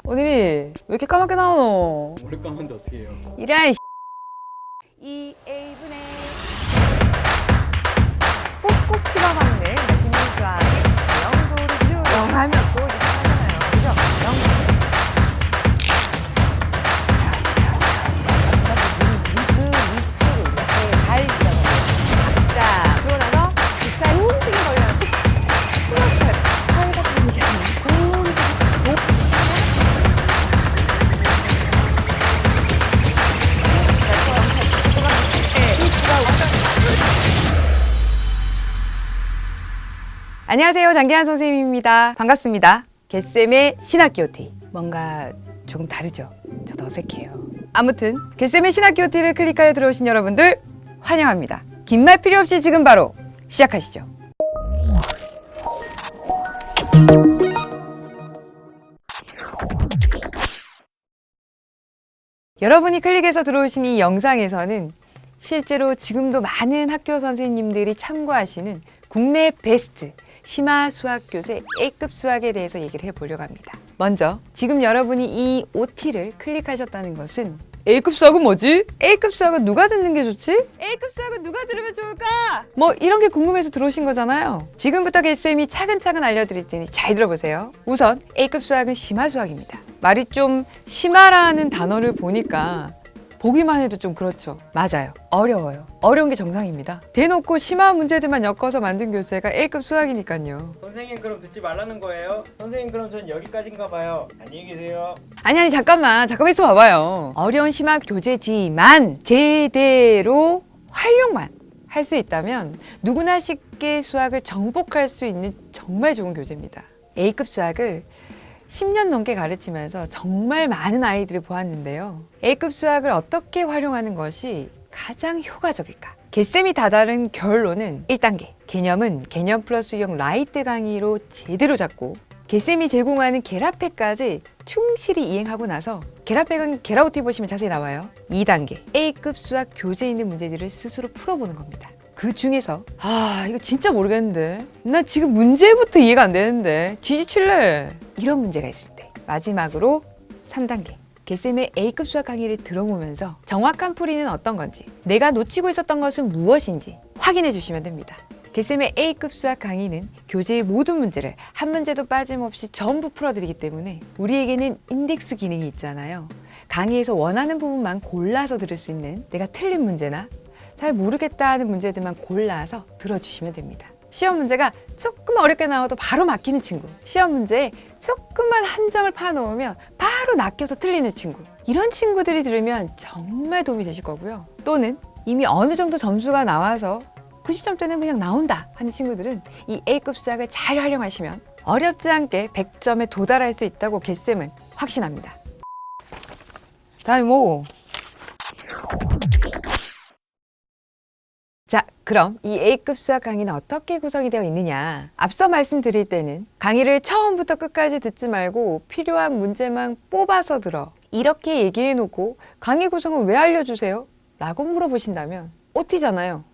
오늘이 왜 이렇게 까맣게 나오노? 머리 감았는데 어떻게 해요? 이라 이 A분의 꼭꼭 씹어먹는 맛있는 수학의 영도를 영하면 또 이렇게 하잖아요. 그죠? 영. 그 밑으로 이렇게 갈리잖아요. 자, 그러고 나서 빗살 움직임 걸려요. 플러스 팔과 분이잖아요. 안녕하세요. 장기한 선생님입니다. 반갑습니다. 겟쌤의 신학기호티. 뭔가 조금 다르죠? 저도 어색해요. 아무튼 겟쌤의 신학기호티를 클릭하여 들어오신 여러분들 환영합니다. 긴 말 필요 없이 지금 바로 시작하시죠. 여러분이 클릭해서 들어오신 이 영상에서는 실제로 지금도 많은 학교 선생님들이 참고하시는 국내 베스트 심화 수학 교재 A급 수학에 대해서 얘기를 해보려고 합니다. 먼저 지금 여러분이 이 OT를 클릭하셨다는 것은 A급 수학은 뭐지? A급 수학은 누가 듣는 게 좋지? A급 수학은 누가 들으면 좋을까? 뭐 이런 게 궁금해서 들어오신 거잖아요. 지금부터 겟쌤이 차근차근 알려드릴 테니 잘 들어보세요. 우선 A급 수학은 심화 수학입니다. 말이 좀 심하라는 단어를 보니까 보기만 해도 좀 그렇죠. 맞아요. 어려워요. 어려운 게 정상입니다. 대놓고 심화 문제들만 엮어서 만든 교재가 A급 수학이니까요. 선생님 그럼 듣지 말라는 거예요? 선생님 그럼 전 여기까지인가 봐요. 안녕히 계세요. 아니 잠깐만 있어 봐봐요. 어려운 심화 교재지만 제대로 활용만 할 수 있다면 누구나 쉽게 수학을 정복할 수 있는 정말 좋은 교재입니다. A급 수학을 10년 넘게 가르치면서 정말 많은 아이들을 보았는데요. A급 수학을 어떻게 활용하는 것이 가장 효과적일까? 겟쌤이 다다른 결론은 1단계. 개념은 개념 플러스 유형 라이트 강의로 제대로 잡고 겟쌤이 제공하는 게라팩까지 충실히 이행하고 나서 게라팩은 게라우티 보시면 자세히 나와요. 2단계. A급 수학 교재에 있는 문제들을 스스로 풀어보는 겁니다. 그 중에서 이거 진짜 모르겠는데 나 지금 문제부터 이해가 안 되는데 지지칠래 이런 문제가 있을 때 마지막으로 3단계 겟쌤의 A급 수학 강의를 들어보면서 정확한 풀이는 어떤 건지 내가 놓치고 있었던 것은 무엇인지 확인해 주시면 됩니다. 겟쌤의 A급 수학 강의는 교재의 모든 문제를 한 문제도 빠짐없이 전부 풀어드리기 때문에 우리에게는 인덱스 기능이 있잖아요. 강의에서 원하는 부분만 골라서 들을 수 있는 내가 틀린 문제나 잘 모르겠다 하는 문제들만 골라서 들어주시면 됩니다. 시험 문제가 조금 어렵게 나와도 바로 막히는 친구, 시험 문제에 조금만 함정을 파놓으면 바로 낚여서 틀리는 친구, 이런 친구들이 들으면 정말 도움이 되실 거고요. 또는 이미 어느 정도 점수가 나와서 90점대는 그냥 나온다 하는 친구들은 이 A급 수학을 잘 활용하시면 어렵지 않게 100점에 도달할 수 있다고 겟쌤은 확신합니다. 다음에 뭐? 자, 그럼 이 A급 수학 강의는 어떻게 구성이 되어 있느냐? 앞서 말씀드릴 때는 강의를 처음부터 끝까지 듣지 말고 필요한 문제만 뽑아서 들어. 이렇게 얘기해놓고 강의 구성을 왜 알려주세요? 라고 물어보신다면 OT잖아요.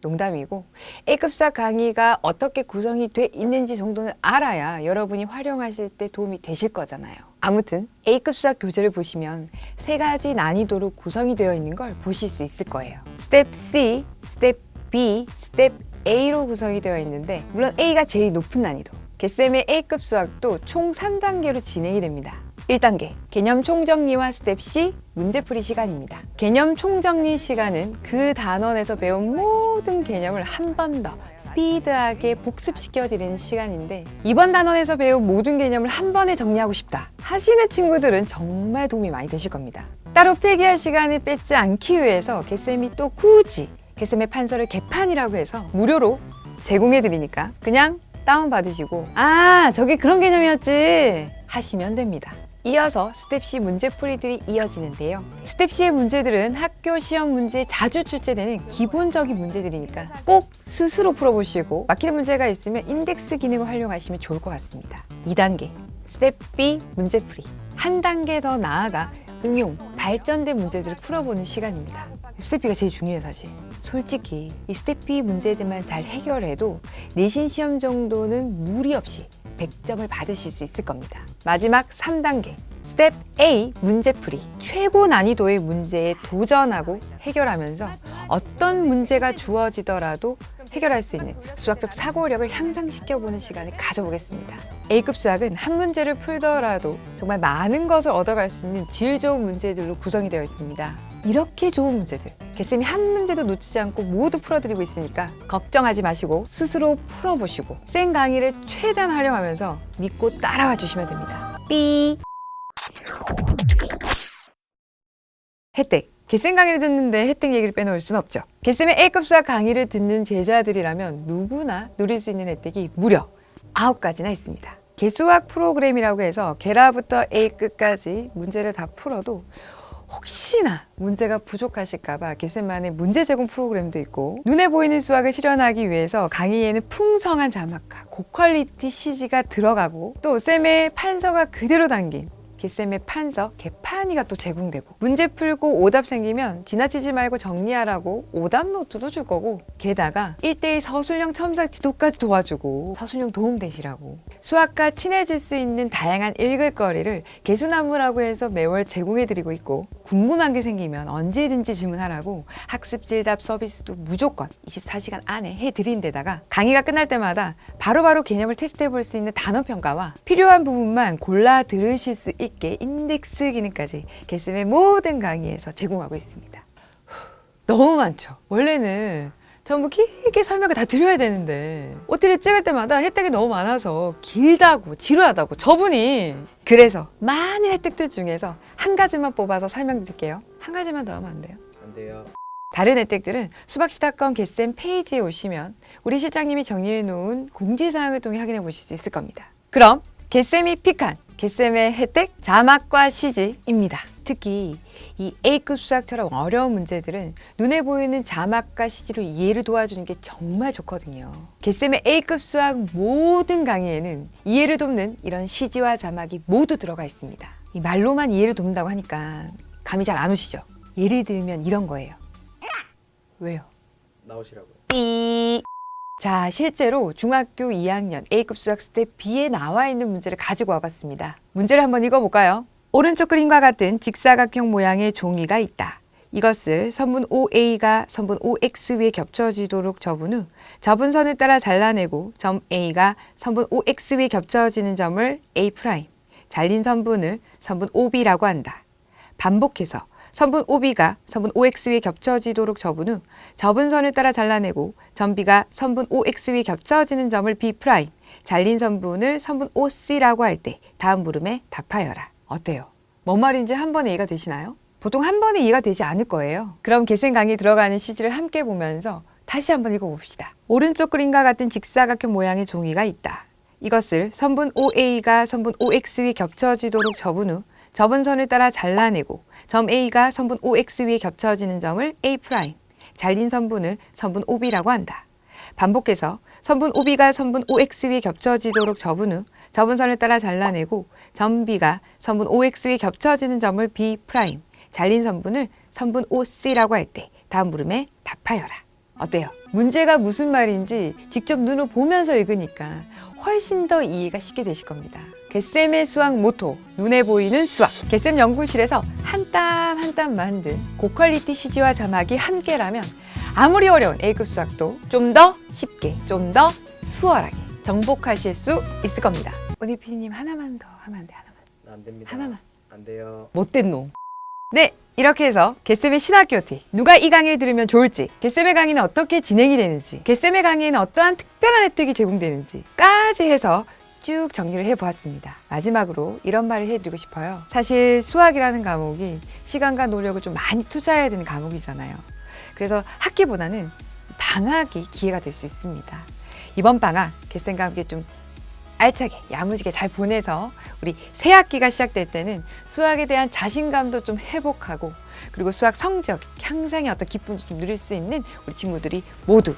농담이고 A급 수학 강의가 어떻게 구성이 돼 있는지 정도는 알아야 여러분이 활용하실 때 도움이 되실 거잖아요. 아무튼 A급 수학 교재를 보시면 3가지 난이도로 구성이 되어 있는 걸 보실 수 있을 거예요. 스텝 C, 스텝 B, 스텝 A로 구성이 되어 있는데 물론 A가 제일 높은 난이도. 겟쌤의 A급 수학도 총 3단계로 진행이 됩니다. 1단계, 개념 총정리와 스텝 C, 문제풀이 시간입니다. 개념 총정리 시간은 그 단원에서 배운 모든 개념을 한 번 더 스피드하게 복습시켜드리는 시간인데 이번 단원에서 배운 모든 개념을 한 번에 정리하고 싶다 하시는 친구들은 정말 도움이 많이 되실 겁니다. 따로 필기할 시간을 뺏지 않기 위해서 겟쌤이 또 굳이 겟쌤의 판서를 개판이라고 해서 무료로 제공해드리니까 그냥 다운받으시고 저게 그런 개념이었지 하시면 됩니다. 이어서 스텝 C 문제풀이들이 이어지는데요. 스텝 C의 문제들은 학교 시험 문제에 자주 출제되는 기본적인 문제들이니까 꼭 스스로 풀어보시고 막히는 문제가 있으면 인덱스 기능을 활용하시면 좋을 것 같습니다. 2단계 스텝 B 문제풀이. 한 단계 더 나아가 응용, 발전된 문제들을 풀어보는 시간입니다. 스텝 B가 제일 중요해요, 사실. 솔직히 이 스텝 B 문제들만 잘 해결해도 내신 시험 정도는 무리 없이 100점을 받으실 수 있을 겁니다. 마지막 3단계 스텝 A, 문제풀이. 최고 난이도의 문제에 도전하고 해결하면서 어떤 문제가 주어지더라도 해결할 수 있는 수학적 사고력을 향상시켜보는 시간을 가져보겠습니다. A급 수학은 한 문제를 풀더라도 정말 많은 것을 얻어갈 수 있는 질 좋은 문제들로 구성이 되어 있습니다. 이렇게 좋은 문제들, 개쌤이 한 문제도 놓치지 않고 모두 풀어드리고 있으니까 걱정하지 마시고 스스로 풀어보시고 쌤 강의를 최대한 활용하면서 믿고 따라와 주시면 됩니다. 삐! 혜택! 개쌤 강의를 듣는데 혜택 얘기를 빼놓을 순 없죠. 개쌤의 A급 수학 강의를 듣는 제자들이라면 누구나 누릴 수 있는 혜택이 무려 9가지나 있습니다. 개수학 프로그램이라고 해서 개라부터 A급까지 문제를 다 풀어도 혹시나 문제가 부족하실까봐 개쌤만의 문제 제공 프로그램도 있고, 눈에 보이는 수학을 실현하기 위해서 강의에는 풍성한 자막과 고퀄리티 CG가 들어가고, 또 쌤의 판서가 그대로 담긴 개쌤의 판서, 개판이가 또 제공되고, 문제 풀고 오답 생기면 지나치지 말고 정리하라고 오답 노트도 줄 거고, 게다가 1대1 서술형 첨삭 지도까지 도와주고 서술형 도움 되시라고, 수학과 친해질 수 있는 다양한 읽을 거리를 개수나무라고 해서 매월 제공해드리고 있고, 궁금한 게 생기면 언제든지 질문하라고 학습 질답 서비스도 무조건 24시간 안에 해드린 데다가, 강의가 끝날 때마다 바로바로 개념을 테스트해 볼 수 있는 단어 평가와 필요한 부분만 골라 들으실 수 있게 인덱스 기능까지 개쌤의 모든 강의에서 제공하고 있습니다. 너무 많죠. 원래는 전부 길게 설명을 다 드려야 되는데 OT를 찍을 때마다 혜택이 너무 많아서 길다고 지루하다고 저분이. 그래서 많은 혜택들 중에서 한 가지만 뽑아서 설명드릴게요. 한 가지만 더 하면 안 돼요? 안 돼요. 다른 혜택들은 수박시닷컴 개쌤 페이지에 오시면 우리 실장님이 정리해 놓은 공지사항을 통해 확인해 보실 수 있을 겁니다. 그럼 개쌤이 픽한 개쌤의 혜택, 자막과 CG입니다. 특히 이 A급 수학처럼 어려운 문제들은 눈에 보이는 자막과 CG로 이해를 도와주는 게 정말 좋거든요. 개쌤의 A급 수학 모든 강의에는 이해를 돕는 이런 CG와 자막이 모두 들어가 있습니다. 이 말로만 이해를 돕는다고 하니까 감이 잘 안 오시죠? 예를 들면 이런 거예요. 왜요? 나오시라고요. 삐. 자, 실제로 중학교 2학년 A급 수학 스텝 B에 나와 있는 문제를 가지고 와봤습니다. 문제를 한번 읽어볼까요? 오른쪽 그림과 같은 직사각형 모양의 종이가 있다. 이것을 선분 OA가 선분 OX 위에 겹쳐지도록 접은 후 접은 선을 따라 잘라내고 점 A가 선분 OX 위에 겹쳐지는 점을 A', 잘린 선분을 선분 OB라고 한다. 반복해서 선분 OB가 선분 OX 위에 겹쳐지도록 접은 후 접은 선을 따라 잘라내고 점 B가 선분 OX 위에 겹쳐지는 점을 B', 잘린 선분을 선분 OC라고 할 때 다음 물음에 답하여라. 어때요? 뭔 말인지 한 번에 이해가 되시나요? 보통 한 번에 이해가 되지 않을 거예요. 그럼 개쌤 강의 들어가는 CG를 함께 보면서 다시 한번 읽어봅시다. 오른쪽 그림과 같은 직사각형 모양의 종이가 있다. 이것을 선분 OA가 선분 OX 위에 겹쳐지도록 접은 후 접은 선을 따라 잘라내고 점 A가 선분 OX 위에 겹쳐지는 점을 A', 잘린 선분을 선분 OB라고 한다. 반복해서 선분 OB가 선분 OX 위에 겹쳐지도록 접은 후 접은 선을 따라 잘라내고 점 B가 선분 OX 위에 겹쳐지는 점을 B', 잘린 선분을 선분 OC라고 할 때 다음 물음에 답하여라. 어때요? 문제가 무슨 말인지 직접 눈으로 보면서 읽으니까 훨씬 더 이해가 쉽게 되실 겁니다. 개쌤의 수학 모토, 눈에 보이는 수학. 개쌤 연구실에서 한 땀 한 땀 만든 고퀄리티 CG와 자막이 함께라면 아무리 어려운 A급 수학도 좀 더 쉽게, 좀 더 수월하게 정복하실 수 있을 겁니다. 우리 PD님 하나만 더 하면 안 돼? 하나만. 안 됩니다. 하나만. 안 돼요. 못된 놈. 네, 이렇게 해서 개쌤의 신학교 팁, 누가 이 강의를 들으면 좋을지, 개쌤의 강의는 어떻게 진행이 되는지, 개쌤의 강의에는 어떠한 특별한 혜택이 제공되는지까지 해서 쭉 정리를 해보았습니다. 마지막으로 이런 말을 해드리고 싶어요. 사실 수학이라는 과목이 시간과 노력을 좀 많이 투자해야 되는 과목이잖아요. 그래서 학기보다는 방학이 기회가 될 수 있습니다. 이번 방학 개쌤과 함께 좀 알차게 야무지게 잘 보내서 우리 새 학기가 시작될 때는 수학에 대한 자신감도 좀 회복하고, 그리고 수학 성적 향상의 어떤 기쁨도 좀 누릴 수 있는 우리 친구들이 모두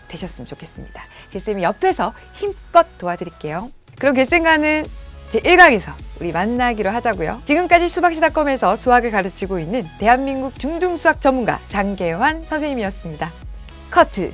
되셨으면 좋겠습니다. 개쌤이 옆에서 힘껏 도와드릴게요. 그럼 개쌤과는 제1강에서 우리 만나기로 하자고요. 지금까지 수박시닷컴에서 수학을 가르치고 있는 대한민국 중등수학 전문가 장계환 선생님이었습니다. 커트!